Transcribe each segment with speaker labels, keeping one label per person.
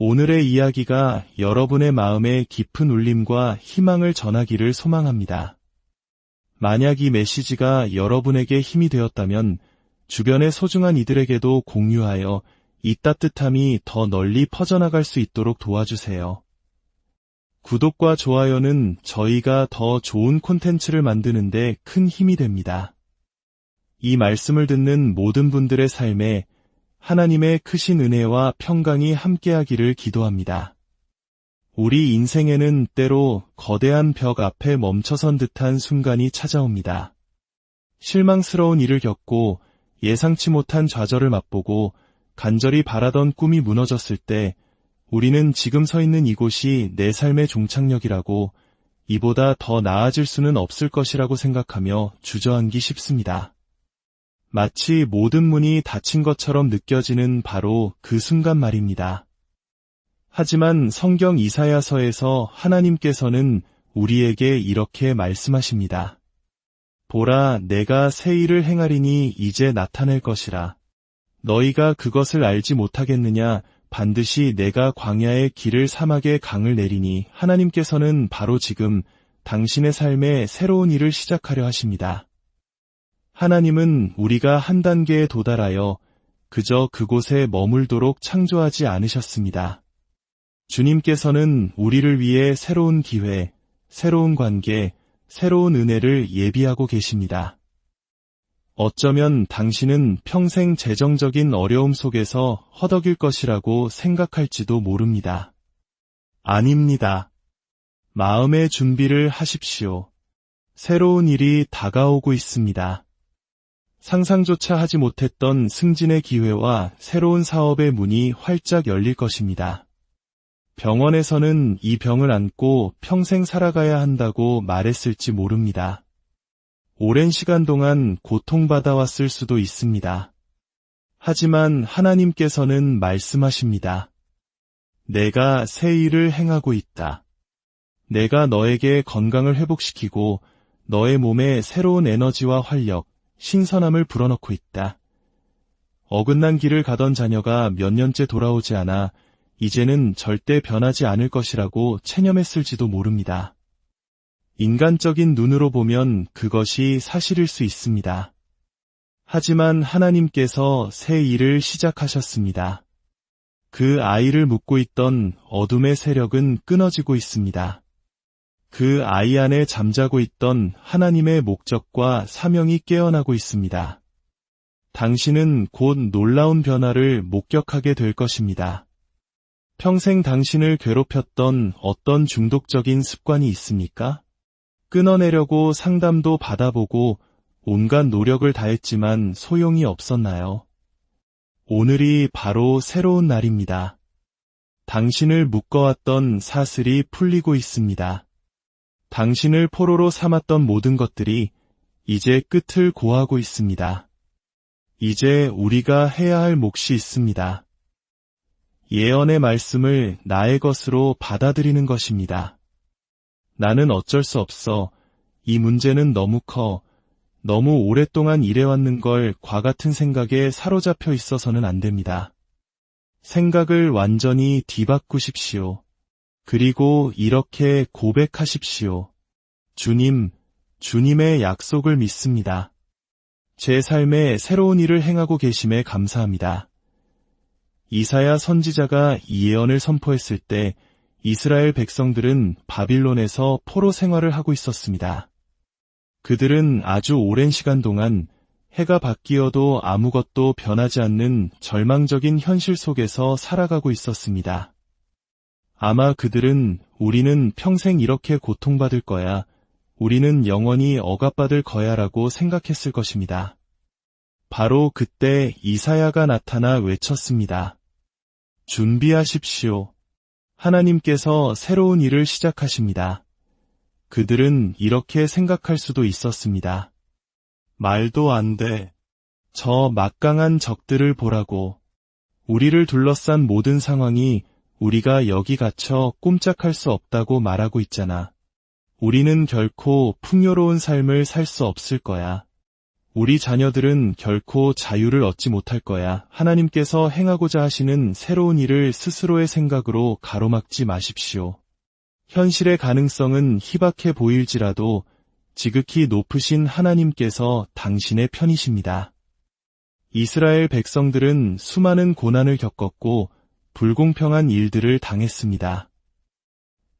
Speaker 1: 오늘의 이야기가 여러분의 마음에 깊은 울림과 희망을 전하기를 소망합니다. 만약 이 메시지가 여러분에게 힘이 되었다면 주변의 소중한 이들에게도 공유하여 이 따뜻함이 더 널리 퍼져나갈 수 있도록 도와주세요. 구독과 좋아요는 저희가 더 좋은 콘텐츠를 만드는데 큰 힘이 됩니다. 이 말씀을 듣는 모든 분들의 삶에 하나님의 크신 은혜와 평강이 함께하기를 기도합니다. 우리 인생에는 때로 거대한 벽 앞에 멈춰선 듯한 순간이 찾아옵니다. 실망스러운 일을 겪고 예상치 못한 좌절을 맛보고 간절히 바라던 꿈이 무너졌을 때 우리는 지금 서 있는 이곳이 내 삶의 종착역이라고, 이보다 더 나아질 수는 없을 것이라고 생각하며 주저앉기 쉽습니다. 마치 모든 문이 닫힌 것처럼 느껴지는 바로 그 순간 말입니다. 하지만 성경 이사야서에서 하나님께서는 우리에게 이렇게 말씀하십니다. 보라, 내가 새 일을 행하리니 이제 나타낼 것이라. 너희가 그것을 알지 못하겠느냐? 반드시 내가 광야의 길을 사막의 강을 내리니. 하나님께서는 바로 지금 당신의 삶에 새로운 일을 시작하려 하십니다. 하나님은 우리가 한 단계에 도달하여 그저 그곳에 머물도록 창조하지 않으셨습니다. 주님께서는 우리를 위해 새로운 기회, 새로운 관계, 새로운 은혜를 예비하고 계십니다. 어쩌면 당신은 평생 재정적인 어려움 속에서 허덕일 것이라고 생각할지도 모릅니다. 아닙니다. 마음의 준비를 하십시오. 새로운 일이 다가오고 있습니다. 상상조차 하지 못했던 승진의 기회와 새로운 사업의 문이 활짝 열릴 것입니다. 병원에서는 이 병을 안고 평생 살아가야 한다고 말했을지 모릅니다. 오랜 시간 동안 고통받아왔을 수도 있습니다. 하지만 하나님께서는 말씀하십니다. 내가 새 일을 행하고 있다. 내가 너에게 건강을 회복시키고 너의 몸에 새로운 에너지와 활력, 신선함을 불어넣고 있다. 어긋난 길을 가던 자녀가 몇 년째 돌아오지 않아 이제는 절대 변하지 않을 것이라고 체념했을지도 모릅니다. 인간적인 눈으로 보면 그것이 사실일 수 있습니다. 하지만 하나님께서 새 일을 시작하셨습니다. 그 아이를 묶고 있던 어둠의 세력은 끊어지고 있습니다. 그 아이 안에 잠자고 있던 하나님의 목적과 사명이 깨어나고 있습니다. 당신은 곧 놀라운 변화를 목격하게 될 것입니다. 평생 당신을 괴롭혔던 어떤 중독적인 습관이 있습니까? 끊어내려고 상담도 받아보고 온갖 노력을 다했지만 소용이 없었나요? 오늘이 바로 새로운 날입니다. 당신을 묶어왔던 사슬이 풀리고 있습니다. 당신을 포로로 삼았던 모든 것들이 이제 끝을 고하고 있습니다. 이제 우리가 해야 할 몫이 있습니다. 예언의 말씀을 나의 것으로 받아들이는 것입니다. 나는 어쩔 수 없어. 이 문제는 너무 커. 너무 오랫동안 일해왔는 걸과 같은 생각에 사로잡혀 있어서는 안 됩니다. 생각을 완전히 뒤바꾸십시오. 그리고 이렇게 고백하십시오. 주님, 주님의 약속을 믿습니다. 제 삶에 새로운 일을 행하고 계심에 감사합니다. 이사야 선지자가 이 예언을 선포했을 때 이스라엘 백성들은 바빌론에서 포로 생활을 하고 있었습니다. 그들은 아주 오랜 시간 동안 해가 바뀌어도 아무것도 변하지 않는 절망적인 현실 속에서 살아가고 있었습니다. 아마 그들은 우리는 평생 이렇게 고통받을 거야, 우리는 영원히 억압받을 거야라고 생각했을 것입니다. 바로 그때 이사야가 나타나 외쳤습니다. 준비하십시오. 하나님께서 새로운 일을 시작하십니다. 그들은 이렇게 생각할 수도 있었습니다. 말도 안 돼. 저 막강한 적들을 보라고. 우리를 둘러싼 모든 상황이 우리가 여기 갇혀 꼼짝할 수 없다고 말하고 있잖아. 우리는 결코 풍요로운 삶을 살 수 없을 거야. 우리 자녀들은 결코 자유를 얻지 못할 거야. 하나님께서 행하고자 하시는 새로운 일을 스스로의 생각으로 가로막지 마십시오. 현실의 가능성은 희박해 보일지라도 지극히 높으신 하나님께서 당신의 편이십니다. 이스라엘 백성들은 수많은 고난을 겪었고 불공평한 일들을 당했습니다.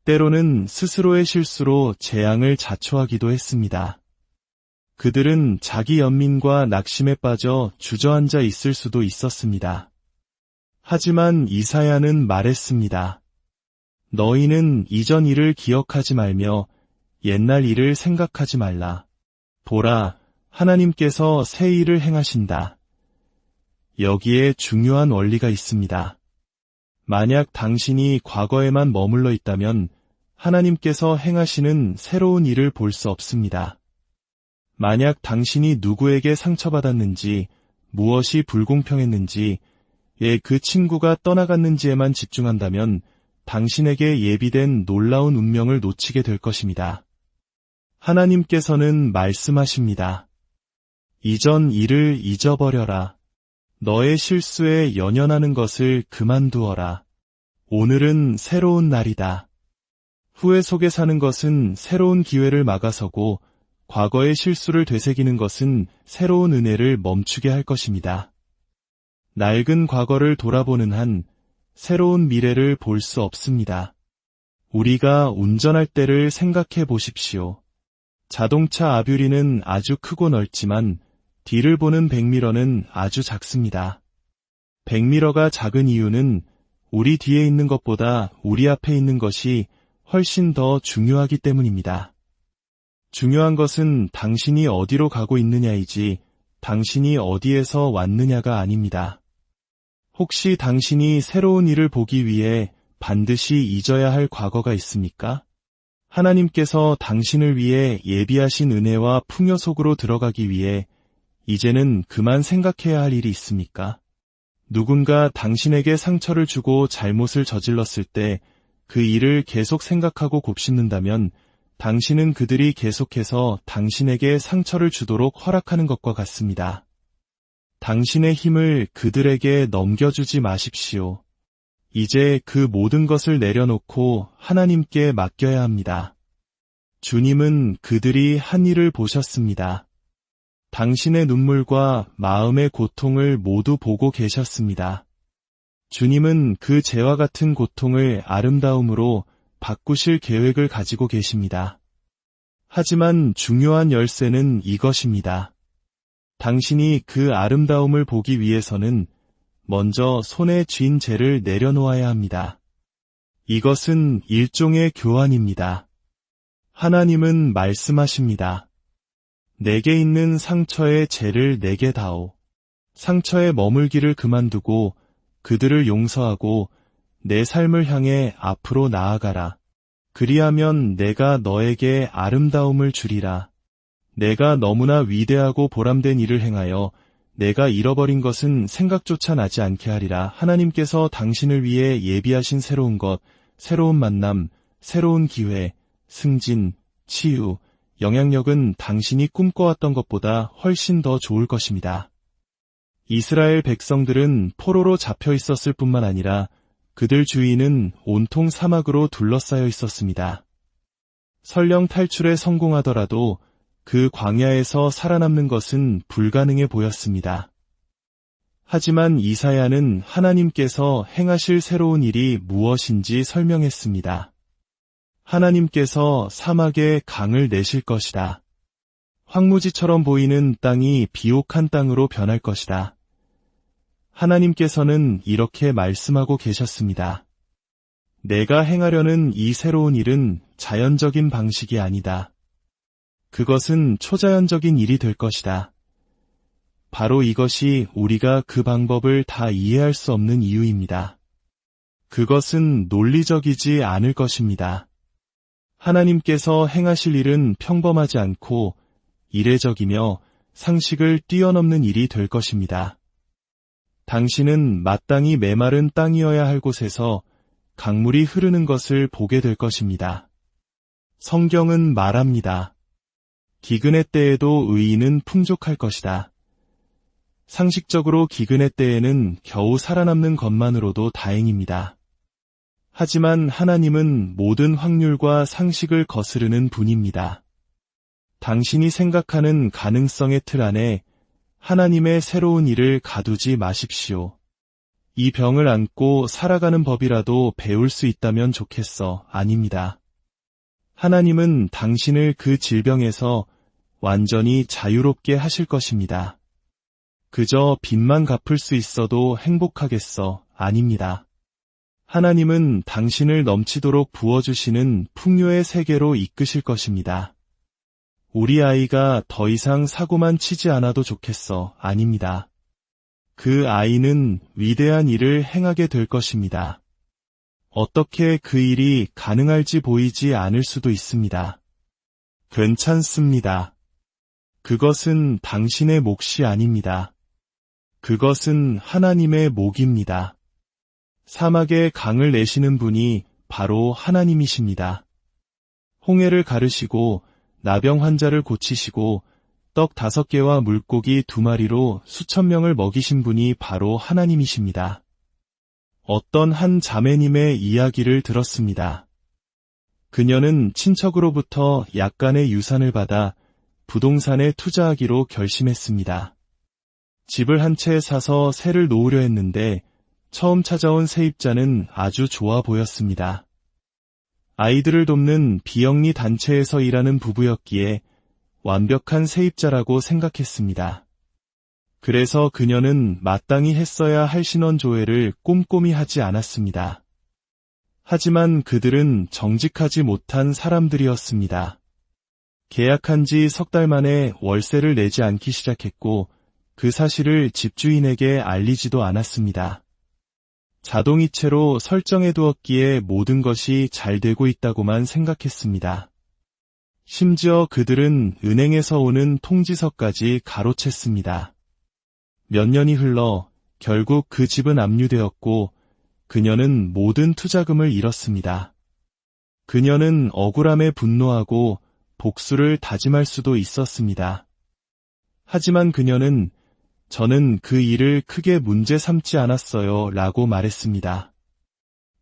Speaker 1: 때로는 스스로의 실수로 재앙을 자초하기도 했습니다. 그들은 자기 연민과 낙심에 빠져 주저앉아 있을 수도 있었습니다. 하지만 이사야는 말했습니다. 너희는 이전 일을 기억하지 말며 옛날 일을 생각하지 말라. 보라, 하나님께서 새 일을 행하신다. 여기에 중요한 원리가 있습니다. 만약 당신이 과거에만 머물러 있다면 하나님께서 행하시는 새로운 일을 볼 수 없습니다. 만약 당신이 누구에게 상처받았는지, 무엇이 불공평했는지, 그 친구가 떠나갔는지에만 집중한다면 당신에게 예비된 놀라운 운명을 놓치게 될 것입니다. 하나님께서는 말씀하십니다. 이전 일을 잊어버려라. 너의 실수에 연연하는 것을 그만두어라. 오늘은 새로운 날이다. 후회 속에 사는 것은 새로운 기회를 막아서고 과거의 실수를 되새기는 것은 새로운 은혜를 멈추게 할 것입니다. 낡은 과거를 돌아보는 한 새로운 미래를 볼 수 없습니다. 우리가 운전할 때를 생각해 보십시오. 자동차 아뷰리는 아주 크고 넓지만 뒤를 보는 백미러는 아주 작습니다. 백미러가 작은 이유는 우리 뒤에 있는 것보다 우리 앞에 있는 것이 훨씬 더 중요하기 때문입니다. 중요한 것은 당신이 어디로 가고 있느냐이지 당신이 어디에서 왔느냐가 아닙니다. 혹시 당신이 새로운 일을 보기 위해 반드시 잊어야 할 과거가 있습니까? 하나님께서 당신을 위해 예비하신 은혜와 풍요 속으로 들어가기 위해 이제는 그만 생각해야 할 일이 있습니까? 누군가 당신에게 상처를 주고 잘못을 저질렀을 때 그 일을 계속 생각하고 곱씹는다면 당신은 그들이 계속해서 당신에게 상처를 주도록 허락하는 것과 같습니다. 당신의 힘을 그들에게 넘겨주지 마십시오. 이제 그 모든 것을 내려놓고 하나님께 맡겨야 합니다. 주님은 그들이 한 일을 보셨습니다. 당신의 눈물과 마음의 고통을 모두 보고 계셨습니다. 주님은 그 죄와 같은 고통을 아름다움으로 바꾸실 계획을 가지고 계십니다. 하지만 중요한 열쇠는 이것입니다. 당신이 그 아름다움을 보기 위해서는 먼저 손에 쥔 죄를 내려놓아야 합니다. 이것은 일종의 교환입니다. 하나님은 말씀하십니다. 내게 있는 상처의 죄를 내게 다오. 상처에 머물기를 그만두고 그들을 용서하고 내 삶을 향해 앞으로 나아가라. 그리하면 내가 너에게 아름다움을 주리라. 내가 너무나 위대하고 보람된 일을 행하여 내가 잃어버린 것은 생각조차 나지 않게 하리라. 하나님께서 당신을 위해 예비하신 새로운 것, 새로운 만남, 새로운 기회, 승진, 치유, 영향력은 당신이 꿈꿔왔던 것보다 훨씬 더 좋을 것입니다. 이스라엘 백성들은 포로로 잡혀 있었을 뿐만 아니라 그들 주위는 온통 사막으로 둘러싸여 있었습니다. 설령 탈출에 성공하더라도 그 광야에서 살아남는 것은 불가능해 보였습니다. 하지만 이사야는 하나님께서 행하실 새로운 일이 무엇인지 설명했습니다. 하나님께서 사막에 강을 내실 것이다. 황무지처럼 보이는 땅이 비옥한 땅으로 변할 것이다. 하나님께서는 이렇게 말씀하고 계셨습니다. 내가 행하려는 이 새로운 일은 자연적인 방식이 아니다. 그것은 초자연적인 일이 될 것이다. 바로 이것이 우리가 그 방법을 다 이해할 수 없는 이유입니다. 그것은 논리적이지 않을 것입니다. 하나님께서 행하실 일은 평범하지 않고 이례적이며 상식을 뛰어넘는 일이 될 것입니다. 당신은 마땅히 메마른 땅이어야 할 곳에서 강물이 흐르는 것을 보게 될 것입니다. 성경은 말합니다. 기근의 때에도 의인은 풍족할 것이다. 상식적으로 기근의 때에는 겨우 살아남는 것만으로도 다행입니다. 하지만 하나님은 모든 확률과 상식을 거스르는 분입니다. 당신이 생각하는 가능성의 틀 안에 하나님의 새로운 일을 가두지 마십시오. 이 병을 안고 살아가는 법이라도 배울 수 있다면 좋겠어. 아닙니다. 하나님은 당신을 그 질병에서 완전히 자유롭게 하실 것입니다. 그저 빚만 갚을 수 있어도 행복하겠어. 아닙니다. 하나님은 당신을 넘치도록 부어주시는 풍요의 세계로 이끄실 것입니다. 우리 아이가 더 이상 사고만 치지 않아도 좋겠어. 아닙니다. 그 아이는 위대한 일을 행하게 될 것입니다. 어떻게 그 일이 가능할지 보이지 않을 수도 있습니다. 괜찮습니다. 그것은 당신의 몫이 아닙니다. 그것은 하나님의 몫입니다. 사막에 강을 내시는 분이 바로 하나님이십니다. 홍해를 가르시고 나병 환자를 고치시고 떡 5개와 물고기 2마리로 수천 명을 먹이신 분이 바로 하나님이십니다. 어떤 한 자매님의 이야기를 들었습니다. 그녀는 친척으로부터 약간의 유산을 받아 부동산에 투자하기로 결심했습니다. 집을 한 채 사서 새를 놓으려 했는데 처음 찾아온 세입자는 아주 좋아 보였습니다. 아이들을 돕는 비영리 단체에서 일하는 부부였기에 완벽한 세입자라고 생각했습니다. 그래서 그녀는 마땅히 했어야 할 신원조회를 꼼꼼히 하지 않았습니다. 하지만 그들은 정직하지 못한 사람들이었습니다. 계약한 지 3달 만에 월세를 내지 않기 시작했고 그 사실을 집주인에게 알리지도 않았습니다. 자동이체로 설정해 두었기에 모든 것이 잘 되고 있다고만 생각했습니다. 심지어 그들은 은행에서 오는 통지서까지 가로챘습니다. 몇 년이 흘러 결국 그 집은 압류되었고 그녀는 모든 투자금을 잃었습니다. 그녀는 억울함에 분노하고 복수를 다짐할 수도 있었습니다. 하지만 그녀는 저는 그 일을 크게 문제 삼지 않았어요 라고 말했습니다.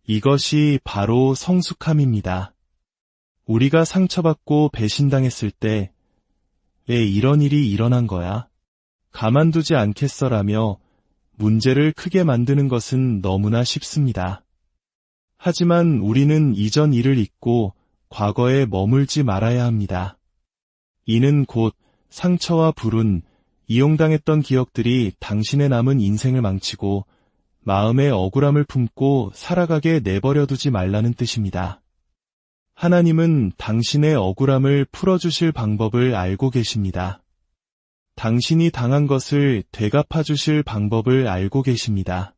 Speaker 1: 이것이 바로 성숙함입니다. 우리가 상처받고 배신당했을 때 왜 이런 일이 일어난 거야? 가만두지 않겠어라며 문제를 크게 만드는 것은 너무나 쉽습니다. 하지만 우리는 이전 일을 잊고 과거에 머물지 말아야 합니다. 이는 곧 상처와 불운, 이용당했던 기억들이 당신의 남은 인생을 망치고 마음의 억울함을 품고 살아가게 내버려두지 말라는 뜻입니다. 하나님은 당신의 억울함을 풀어주실 방법을 알고 계십니다. 당신이 당한 것을 되갚아 주실 방법을 알고 계십니다.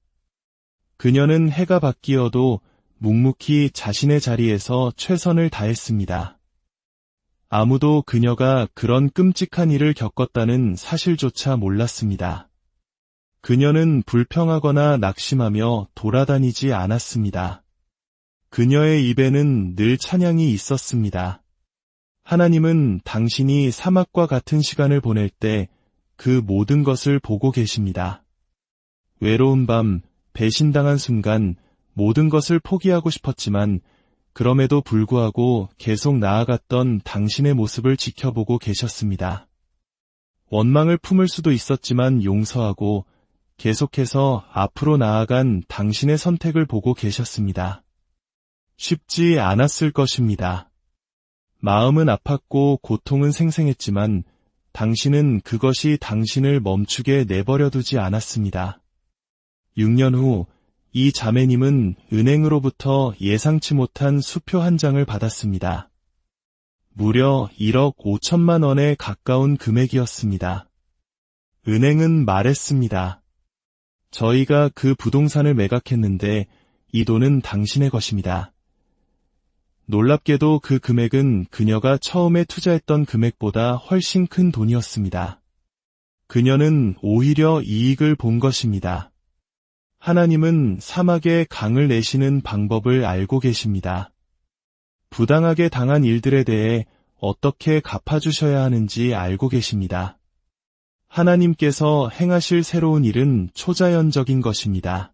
Speaker 1: 그녀는 해가 바뀌어도 묵묵히 자신의 자리에서 최선을 다했습니다. 아무도 그녀가 그런 끔찍한 일을 겪었다는 사실조차 몰랐습니다. 그녀는 불평하거나 낙심하며 돌아다니지 않았습니다. 그녀의 입에는 늘 찬양이 있었습니다. 하나님은 당신이 사막과 같은 시간을 보낼 때 그 모든 것을 보고 계십니다. 외로운 밤, 배신당한 순간 모든 것을 포기하고 싶었지만 그럼에도 불구하고 계속 나아갔던 당신의 모습을 지켜보고 계셨습니다. 원망을 품을 수도 있었지만 용서하고 계속해서 앞으로 나아간 당신의 선택을 보고 계셨습니다. 쉽지 않았을 것입니다. 마음은 아팠고 고통은 생생했지만 당신은 그것이 당신을 멈추게 내버려두지 않았습니다. 6년 후 이 자매님은 은행으로부터 예상치 못한 수표 한 장을 받았습니다. 무려 1억 5천만 원에 가까운 금액이었습니다. 은행은 말했습니다. 저희가 그 부동산을 매각했는데 이 돈은 당신의 것입니다. 놀랍게도 그 금액은 그녀가 처음에 투자했던 금액보다 훨씬 큰 돈이었습니다. 그녀는 오히려 이익을 본 것입니다. 하나님은 사막에 강을 내시는 방법을 알고 계십니다. 부당하게 당한 일들에 대해 어떻게 갚아주셔야 하는지 알고 계십니다. 하나님께서 행하실 새로운 일은 초자연적인 것입니다.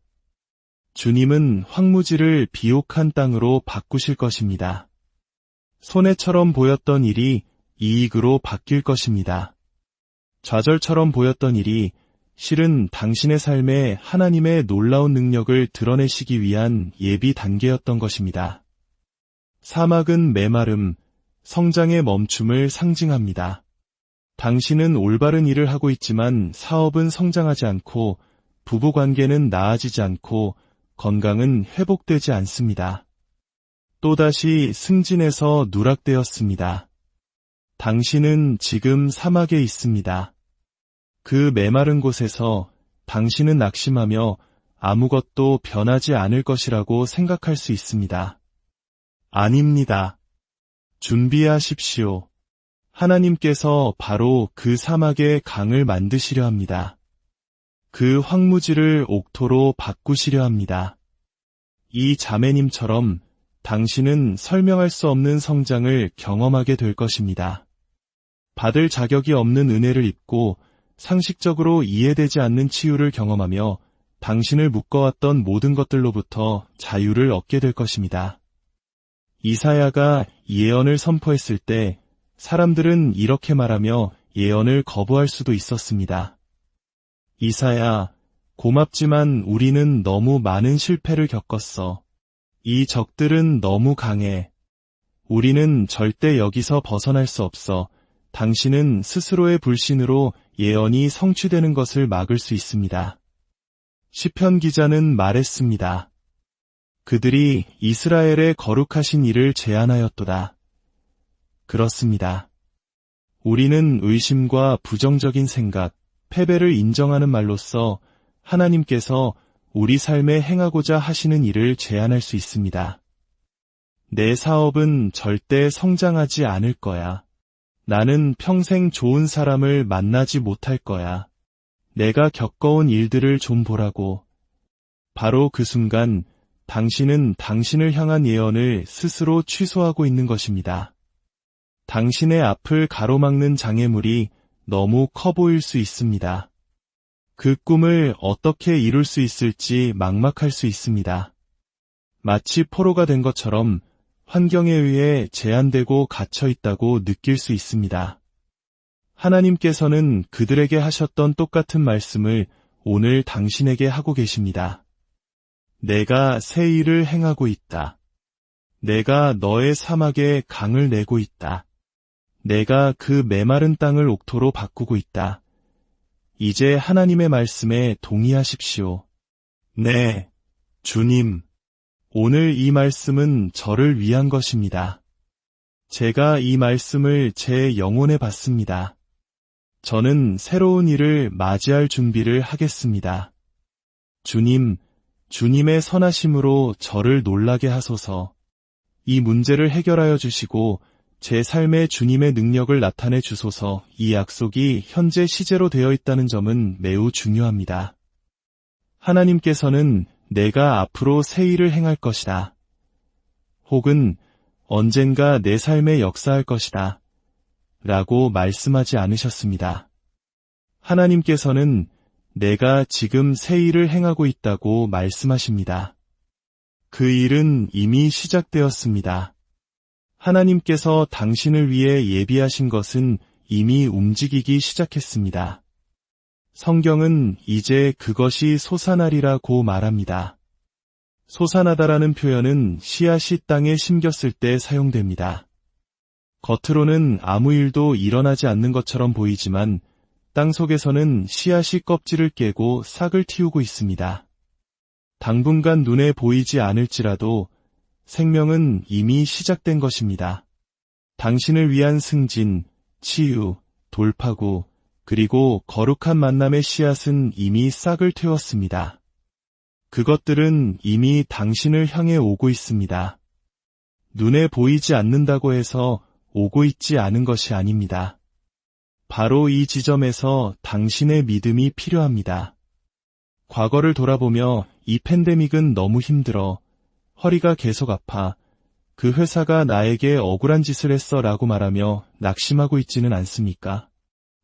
Speaker 1: 주님은 황무지를 비옥한 땅으로 바꾸실 것입니다. 손해처럼 보였던 일이 이익으로 바뀔 것입니다. 좌절처럼 보였던 일이 실은 당신의 삶에 하나님의 놀라운 능력을 드러내시기 위한 예비 단계였던 것입니다. 사막은 메마름, 성장의 멈춤을 상징합니다. 당신은 올바른 일을 하고 있지만 사업은 성장하지 않고 부부관계는 나아지지 않고 건강은 회복되지 않습니다. 또다시 승진해서 누락되었습니다. 당신은 지금 사막에 있습니다. 그 메마른 곳에서 당신은 낙심하며 아무것도 변하지 않을 것이라고 생각할 수 있습니다. 아닙니다. 준비하십시오. 하나님께서 바로 그 사막에 강을 만드시려 합니다. 그 황무지를 옥토로 바꾸시려 합니다. 이 자매님처럼 당신은 설명할 수 없는 성장을 경험하게 될 것입니다. 받을 자격이 없는 은혜를 입고 상식적으로 이해되지 않는 치유를 경험하며 당신을 묶어왔던 모든 것들로부터 자유를 얻게 될 것입니다. 이사야가 예언을 선포했을 때 사람들은 이렇게 말하며 예언을 거부할 수도 있었습니다. 이사야, 고맙지만 우리는 너무 많은 실패를 겪었어. 이 적들은 너무 강해. 우리는 절대 여기서 벗어날 수 없어. 당신은 스스로의 불신으로 예언이 성취되는 것을 막을 수 있습니다. 시편 기자는 말했습니다. 그들이 이스라엘의 거룩하신 이를 제안하였도다. 그렇습니다. 우리는 의심과 부정적인 생각, 패배를 인정하는 말로써 하나님께서 우리 삶에 행하고자 하시는 일을 제안할 수 있습니다. 내 사업은 절대 성장하지 않을 거야. 나는 평생 좋은 사람을 만나지 못할 거야. 내가 겪어온 일들을 좀 보라고. 바로 그 순간 당신은 당신을 향한 예언을 스스로 취소하고 있는 것입니다. 당신의 앞을 가로막는 장애물이 너무 커 보일 수 있습니다. 그 꿈을 어떻게 이룰 수 있을지 막막할 수 있습니다. 마치 포로가 된 것처럼 환경에 의해 제한되고 갇혀 있다고 느낄 수 있습니다. 하나님께서는 그들에게 하셨던 똑같은 말씀을 오늘 당신에게 하고 계십니다. 내가 새 일을 행하고 있다. 내가 너의 사막에 강을 내고 있다. 내가 그 메마른 땅을 옥토로 바꾸고 있다. 이제 하나님의 말씀에 동의하십시오. 네, 주님. 오늘 이 말씀은 저를 위한 것입니다. 제가 이 말씀을 제 영혼에 받습니다. 저는 새로운 일을 맞이할 준비를 하겠습니다. 주님, 주님의 선하심으로 저를 놀라게 하소서. 이 문제를 해결하여 주시고 제 삶에 주님의 능력을 나타내 주소서. 이 약속이 현재 시제로 되어 있다는 점은 매우 중요합니다. 하나님께서는 내가 앞으로 새 일을 행할 것이다. 혹은 언젠가 내 삶에 역사할 것이다. 라고 말씀하지 않으셨습니다. 하나님께서는 내가 지금 새 일을 행하고 있다고 말씀하십니다. 그 일은 이미 시작되었습니다. 하나님께서 당신을 위해 예비하신 것은 이미 움직이기 시작했습니다. 성경은 이제 그것이 솟아나리라고 말합니다. 솟아나다라는 표현은 씨앗이 땅에 심겼을 때 사용됩니다. 겉으로는 아무 일도 일어나지 않는 것처럼 보이지만 땅속에서는 씨앗이 껍질을 깨고 싹을 틔우고 있습니다. 당분간 눈에 보이지 않을지라도 생명은 이미 시작된 것입니다. 당신을 위한 승진, 치유, 돌파구, 그리고 거룩한 만남의 씨앗은 이미 싹을 틔웠습니다. 그것들은 이미 당신을 향해 오고 있습니다. 눈에 보이지 않는다고 해서 오고 있지 않은 것이 아닙니다. 바로 이 지점에서 당신의 믿음이 필요합니다. 과거를 돌아보며 이 팬데믹은 너무 힘들어, 허리가 계속 아파, 그 회사가 나에게 억울한 짓을 했어 라고 말하며 낙심하고 있지는 않습니까?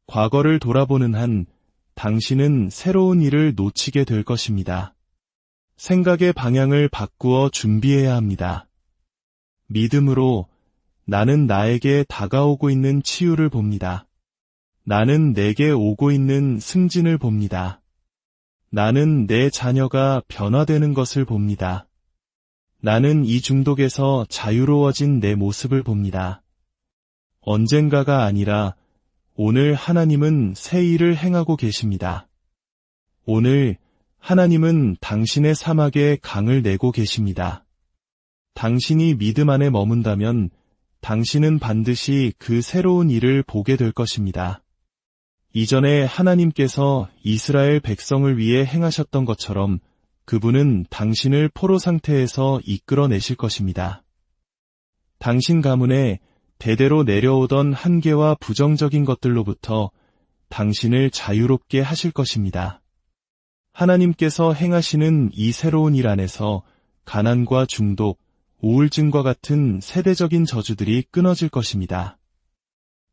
Speaker 1: 과거를 돌아보는 한 당신은 새로운 일을 놓치게 될 것입니다. 생각의 방향을 바꾸어 준비해야 합니다. 믿음으로 나는 나에게 다가오고 있는 치유를 봅니다. 나는 내게 오고 있는 승진을 봅니다. 나는 내 자녀가 변화되는 것을 봅니다. 나는 이 중독에서 자유로워진 내 모습을 봅니다. 언젠가가 아니라 오늘 하나님은 새 일을 행하고 계십니다. 오늘 하나님은 당신의 사막에 강을 내고 계십니다. 당신이 믿음 안에 머문다면 당신은 반드시 그 새로운 일을 보게 될 것입니다. 이전에 하나님께서 이스라엘 백성을 위해 행하셨던 것처럼 그분은 당신을 포로 상태에서 이끌어내실 것입니다. 당신 가문에 대대로 내려오던 한계와 부정적인 것들로부터 당신을 자유롭게 하실 것입니다. 하나님께서 행하시는 이 새로운 일 안에서 가난과 중독, 우울증과 같은 세대적인 저주들이 끊어질 것입니다.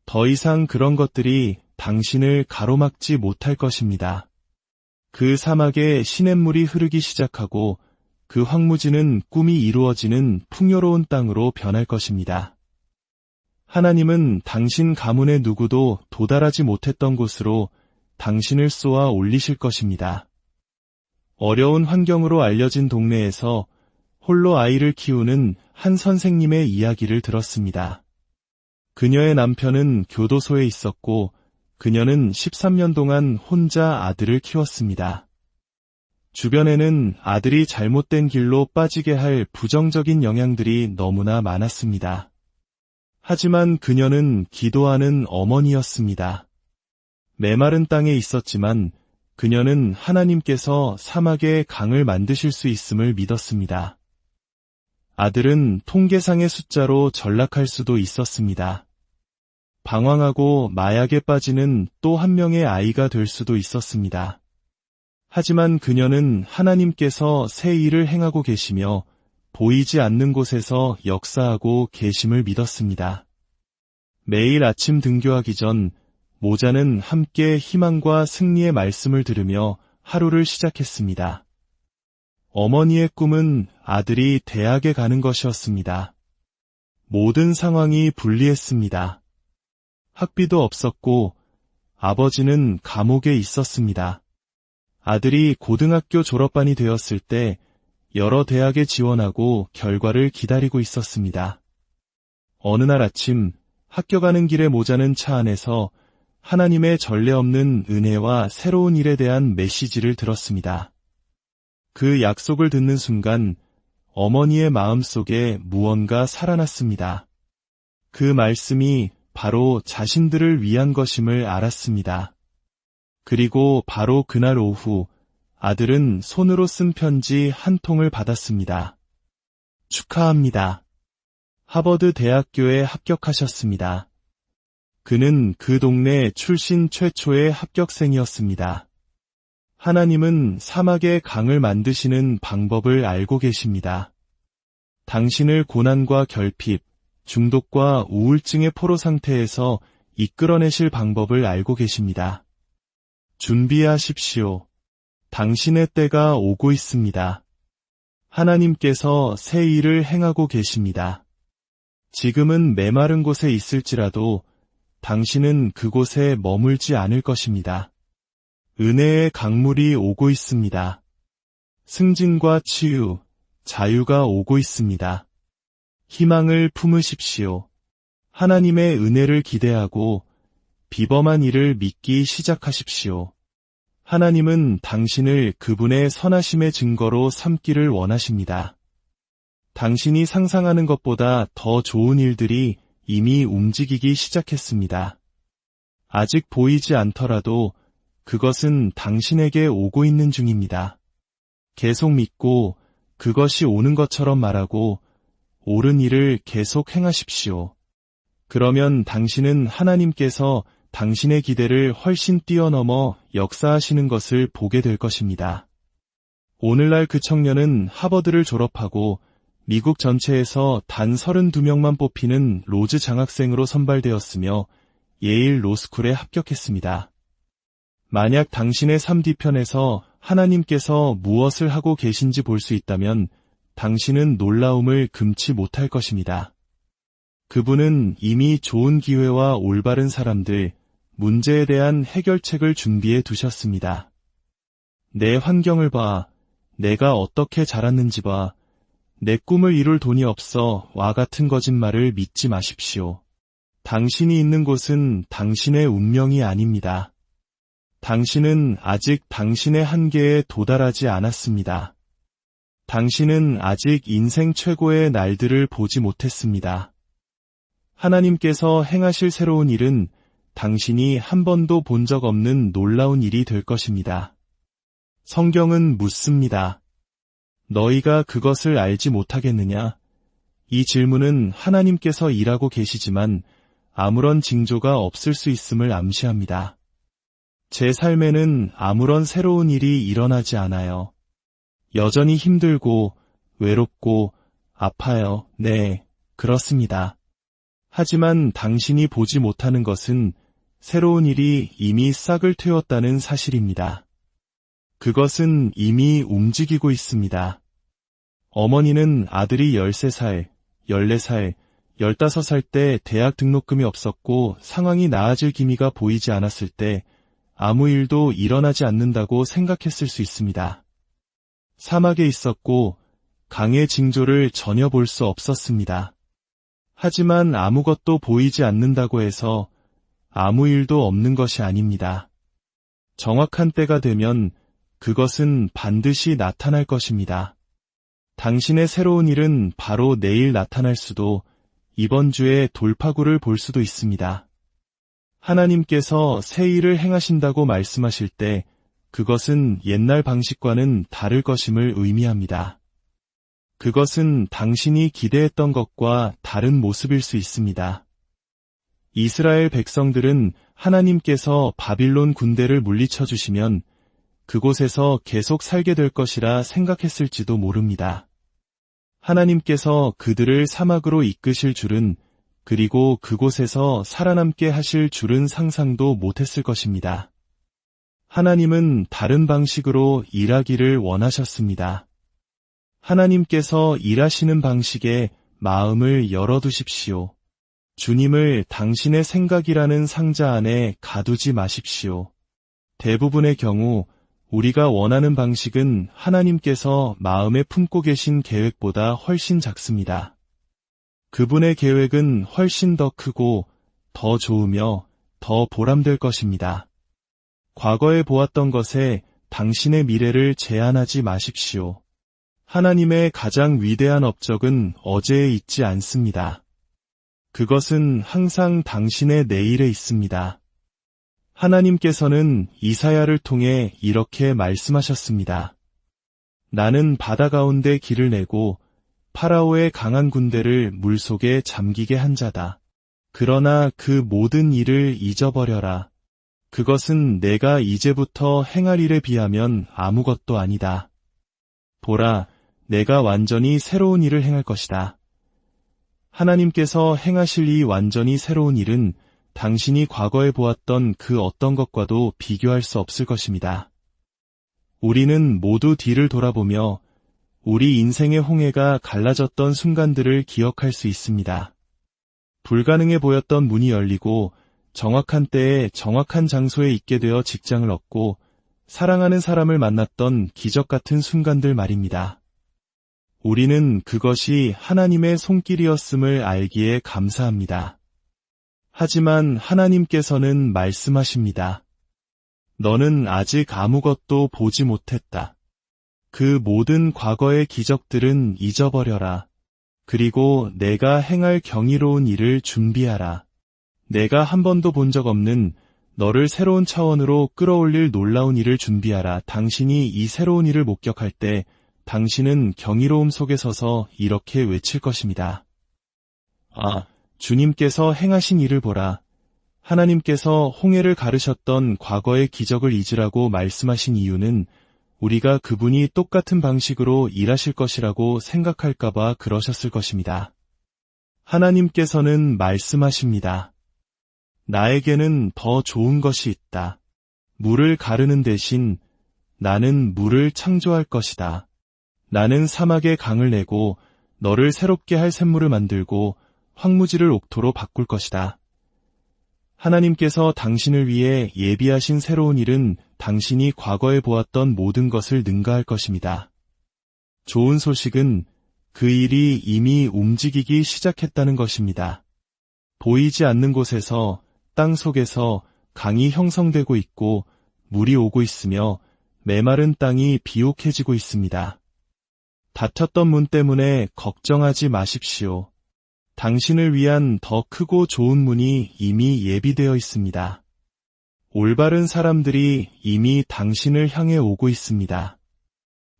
Speaker 1: 더 이상 그런 것들이 당신을 가로막지 못할 것입니다. 그 사막에 시냇물이 흐르기 시작하고 그 황무지는 꿈이 이루어지는 풍요로운 땅으로 변할 것입니다. 하나님은 당신 가문의 누구도 도달하지 못했던 곳으로 당신을 쏘아 올리실 것입니다. 어려운 환경으로 알려진 동네에서 홀로 아이를 키우는 한 선생님의 이야기를 들었습니다. 그녀의 남편은 교도소에 있었고 그녀는 13년 동안 혼자 아들을 키웠습니다. 주변에는 아들이 잘못된 길로 빠지게 할 부정적인 영향들이 너무나 많았습니다. 하지만 그녀는 기도하는 어머니였습니다. 메마른 땅에 있었지만 그녀는 하나님께서 사막에 강을 만드실 수 있음을 믿었습니다. 아들은 통계상의 숫자로 전락할 수도 있었습니다. 방황하고 마약에 빠지는 또 한 명의 아이가 될 수도 있었습니다. 하지만 그녀는 하나님께서 새 일을 행하고 계시며 보이지 않는 곳에서 역사하고 계심을 믿었습니다. 매일 아침 등교하기 전 모자는 함께 희망과 승리의 말씀을 들으며 하루를 시작했습니다. 어머니의 꿈은 아들이 대학에 가는 것이었습니다. 모든 상황이 불리했습니다. 학비도 없었고 아버지는 감옥에 있었습니다. 아들이 고등학교 졸업반이 되었을 때 여러 대학에 지원하고 결과를 기다리고 있었습니다. 어느 날 아침 학교 가는 길에 모자는 차 안에서 하나님의 전례 없는 은혜와 새로운 일에 대한 메시지를 들었습니다. 그 약속을 듣는 순간 어머니의 마음속에 무언가 살아났습니다. 그 말씀이 바로 자신들을 위한 것임을 알았습니다. 그리고 바로 그날 오후 아들은 손으로 쓴 편지 한 통을 받았습니다. 축하합니다. 하버드 대학교에 합격하셨습니다. 그는 그 동네 출신 최초의 합격생이었습니다. 하나님은 사막에 강을 만드시는 방법을 알고 계십니다. 당신을 고난과 결핍, 중독과 우울증의 포로 상태에서 이끌어내실 방법을 알고 계십니다. 준비하십시오. 당신의 때가 오고 있습니다. 하나님께서 새 일을 행하고 계십니다. 지금은 메마른 곳에 있을지라도 당신은 그곳에 머물지 않을 것입니다. 은혜의 강물이 오고 있습니다. 승진과 치유, 자유가 오고 있습니다. 희망을 품으십시오. 하나님의 은혜를 기대하고 비범한 일을 믿기 시작하십시오. 하나님은 당신을 그분의 선하심의 증거로 삼기를 원하십니다. 당신이 상상하는 것보다 더 좋은 일들이 이미 움직이기 시작했습니다. 아직 보이지 않더라도 그것은 당신에게 오고 있는 중입니다. 계속 믿고 그것이 오는 것처럼 말하고 옳은 일을 계속 행하십시오. 그러면 당신은 하나님께서 당신의 기대를 훨씬 뛰어넘어 역사하시는 것을 보게 될 것입니다. 오늘날 그 청년은 하버드를 졸업하고 미국 전체에서 단 32명만 뽑히는 로즈 장학생으로 선발되었으며 예일 로스쿨에 합격했습니다. 만약 당신의 삶 뒤편에서 하나님께서 무엇을 하고 계신지 볼 수 있다면 당신은 놀라움을 금치 못할 것입니다. 그분은 이미 좋은 기회와 올바른 사람들, 문제에 대한 해결책을 준비해 두셨습니다. 내 환경을 봐, 내가 어떻게 자랐는지 봐, 내 꿈을 이룰 돈이 없어 와 같은 거짓말을 믿지 마십시오. 당신이 있는 곳은 당신의 운명이 아닙니다. 당신은 아직 당신의 한계에 도달하지 않았습니다. 당신은 아직 인생 최고의 날들을 보지 못했습니다. 하나님께서 행하실 새로운 일은 당신이 한 번도 본 적 없는 놀라운 일이 될 것입니다. 성경은 묻습니다. 너희가 그것을 알지 못하겠느냐? 이 질문은 하나님께서 일하고 계시지만 아무런 징조가 없을 수 있음을 암시합니다. 제 삶에는 아무런 새로운 일이 일어나지 않아요. 여전히 힘들고 외롭고 아파요. 네, 그렇습니다. 하지만 당신이 보지 못하는 것은 새로운 일이 이미 싹을 틔웠다는 사실입니다. 그것은 이미 움직이고 있습니다. 어머니는 아들이 13살, 14살, 15살 때 대학 등록금이 없었고 상황이 나아질 기미가 보이지 않았을 때 아무 일도 일어나지 않는다고 생각했을 수 있습니다. 사막에 있었고 강의 징조를 전혀 볼 수 없었습니다. 하지만 아무것도 보이지 않는다고 해서 아무 일도 없는 것이 아닙니다. 정확한 때가 되면 그것은 반드시 나타날 것입니다. 당신의 새로운 일은 바로 내일 나타날 수도 이번 주에 돌파구를 볼 수도 있습니다. 하나님께서 새 일을 행하신다고 말씀하실 때 그것은 옛날 방식과는 다를 것임을 의미합니다. 그것은 당신이 기대했던 것과 다른 모습일 수 있습니다. 이스라엘 백성들은 하나님께서 바빌론 군대를 물리쳐 주시면 그곳에서 계속 살게 될 것이라 생각했을지도 모릅니다. 하나님께서 그들을 사막으로 이끄실 줄은 그리고 그곳에서 살아남게 하실 줄은 상상도 못했을 것입니다. 하나님은 다른 방식으로 일하기를 원하셨습니다. 하나님께서 일하시는 방식에 마음을 열어두십시오. 주님을 당신의 생각이라는 상자 안에 가두지 마십시오. 대부분의 경우 우리가 원하는 방식은 하나님께서 마음에 품고 계신 계획보다 훨씬 작습니다. 그분의 계획은 훨씬 더 크고 더 좋으며 더 보람될 것입니다. 과거에 보았던 것에 당신의 미래를 제한하지 마십시오. 하나님의 가장 위대한 업적은 어제에 있지 않습니다. 그것은 항상 당신의 내일에 있습니다. 하나님께서는 이사야를 통해 이렇게 말씀하셨습니다. 나는 바다 가운데 길을 내고 파라오의 강한 군대를 물속에 잠기게 한 자다. 그러나 그 모든 일을 잊어버려라. 그것은 내가 이제부터 행할 일에 비하면 아무것도 아니다. 보라, 내가 완전히 새로운 일을 행할 것이다. 하나님께서 행하실 이 완전히 새로운 일은 당신이 과거에 보았던 그 어떤 것과도 비교할 수 없을 것입니다. 우리는 모두 뒤를 돌아보며 우리 인생의 홍해가 갈라졌던 순간들을 기억할 수 있습니다. 불가능해 보였던 문이 열리고 정확한 때에 정확한 장소에 있게 되어 직장을 얻고 사랑하는 사람을 만났던 기적 같은 순간들 말입니다. 우리는 그것이 하나님의 손길이었음을 알기에 감사합니다. 하지만 하나님께서는 말씀하십니다. 너는 아직 아무것도 보지 못했다. 그 모든 과거의 기적들은 잊어버려라. 그리고 내가 행할 경이로운 일을 준비하라. 내가 한 번도 본 적 없는 너를 새로운 차원으로 끌어올릴 놀라운 일을 준비하라. 당신이 이 새로운 일을 목격할 때 당신은 경이로움 속에 서서 이렇게 외칠 것입니다. 아, 주님께서 행하신 일을 보라. 하나님께서 홍해를 가르셨던 과거의 기적을 잊으라고 말씀하신 이유는 우리가 그분이 똑같은 방식으로 일하실 것이라고 생각할까봐 그러셨을 것입니다. 하나님께서는 말씀하십니다. 나에게는 더 좋은 것이 있다. 물을 가르는 대신 나는 물을 창조할 것이다. 나는 사막에 강을 내고 너를 새롭게 할 샘물을 만들고 황무지를 옥토로 바꿀 것이다. 하나님께서 당신을 위해 예비하신 새로운 일은 당신이 과거에 보았던 모든 것을 능가할 것입니다. 좋은 소식은 그 일이 이미 움직이기 시작했다는 것입니다. 보이지 않는 곳에서 땅 속에서 강이 형성되고 있고 물이 오고 있으며 메마른 땅이 비옥해지고 있습니다. 닫혔던 문 때문에 걱정하지 마십시오. 당신을 위한 더 크고 좋은 문이 이미 예비되어 있습니다. 올바른 사람들이 이미 당신을 향해 오고 있습니다.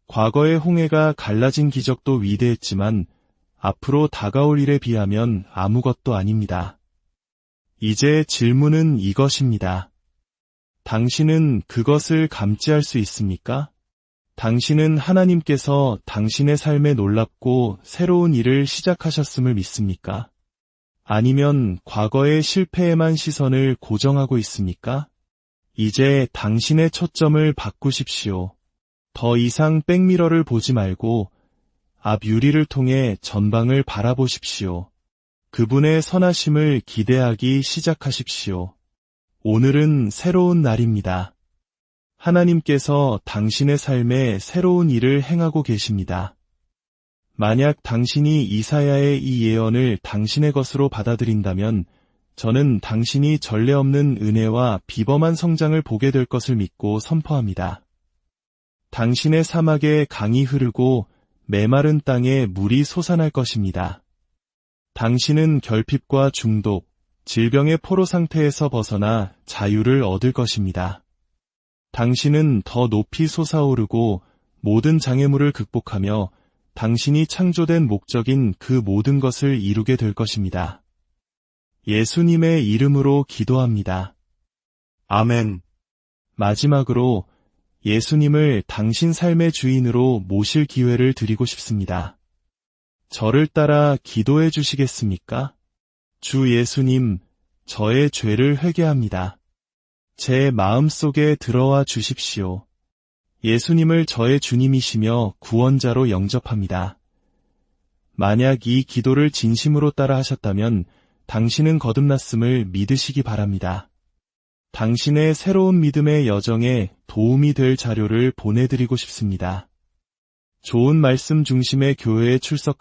Speaker 1: 과거의 홍해가 갈라진 기적도 위대했지만 앞으로 다가올 일에 비하면 아무것도 아닙니다. 이제 질문은 이것입니다. 당신은 그것을 감지할 수 있습니까? 당신은 하나님께서 당신의 삶에 놀랍고 새로운 일을 시작하셨음을 믿습니까? 아니면 과거의 실패에만 시선을 고정하고 있습니까? 이제 당신의 초점을 바꾸십시오. 더 이상 백미러를 보지 말고 앞 유리를 통해 전방을 바라보십시오. 그분의 선하심을 기대하기 시작하십시오. 오늘은 새로운 날입니다. 하나님께서 당신의 삶에 새로운 일을 행하고 계십니다. 만약 당신이 이사야의 이 예언을 당신의 것으로 받아들인다면 저는 당신이 전례 없는 은혜와 비범한 성장을 보게 될 것을 믿고 선포합니다. 당신의 사막에 강이 흐르고 메마른 땅에 물이 솟아날 것입니다. 당신은 결핍과 중독, 질병의 포로 상태에서 벗어나 자유를 얻을 것입니다. 당신은 더 높이 솟아오르고 모든 장애물을 극복하며 당신이 창조된 목적인 그 모든 것을 이루게 될 것입니다. 예수님의 이름으로 기도합니다. 아멘. 마지막으로 예수님을 당신 삶의 주인으로 모실 기회를 드리고 싶습니다. 저를 따라 기도해 주시겠습니까? 주 예수님, 저의 죄를 회개합니다. 제 마음속에 들어와 주십시오. 예수님을 저의 주님이시며 구원자로 영접합니다. 만약 이 기도를 진심으로 따라 하셨다면 당신은 거듭났음을 믿으시기 바랍니다. 당신의 새로운 믿음의 여정에 도움이 될 자료를 보내드리고 싶습니다. 좋은 말씀 중심의 교회에 출석